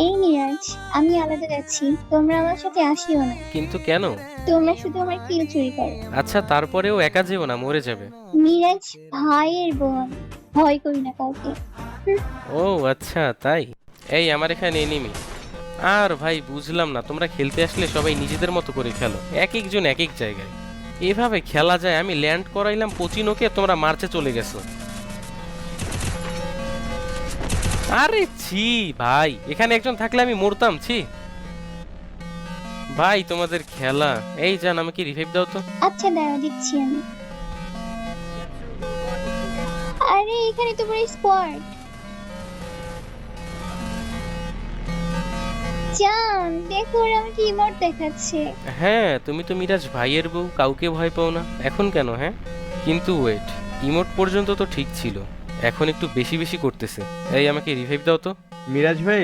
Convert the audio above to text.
এই মিরাজ, আমি আলাদা যাচ্ছি, তোমরা আমার সাথে আসিও না। কিন্তু কেন? তোমরা শুধু আমার কিল চুরি করো। আচ্ছা, তারপরেও একা যেও না, মরে যাবে। মিরাজ ভাইয়ের বোন, ভয় করি না কাউকে। হুঁ, ও আচ্ছা, তাই। এই আমার এখানে এনিমি। আর ভাই বুঝলাম না, তোমরা খেলতে আসলে সবাই নিজেদের মতো করে খেলো, এক একজন এক এক জায়গায়। এভাবে খেলা যায়? আমি ল্যান্ড করাইলাম পচিনোকে, তোমরা মার্চে চলে গেছো। আরে ছি ভাই, এখানে একজন থাকলে আমি মরতাম, ছি। ভাই তোমাদের খেলা। এই জান, আমাকে রিভাইভ দাও তো। আচ্ছা দাঁড়া, দিচ্ছি আমি। আরে এখানে তোমার স্পট। জান দেখো, ওরা আমাকে ইমোট দেখাচ্ছে। হ্যাঁ, তুমি তো মিরাজ ভাইয়ের বউ, কাউকে ভয় পাও না, এখন কেন হ্যাঁ? কিন্তু ওয়েট, ইমোট পর্যন্ত তো ঠিক ছিল, এখন একটু বেশি বেশি করতেছে। এই আমাকে রিভাইভ দাও তো। মিরাজ ভাই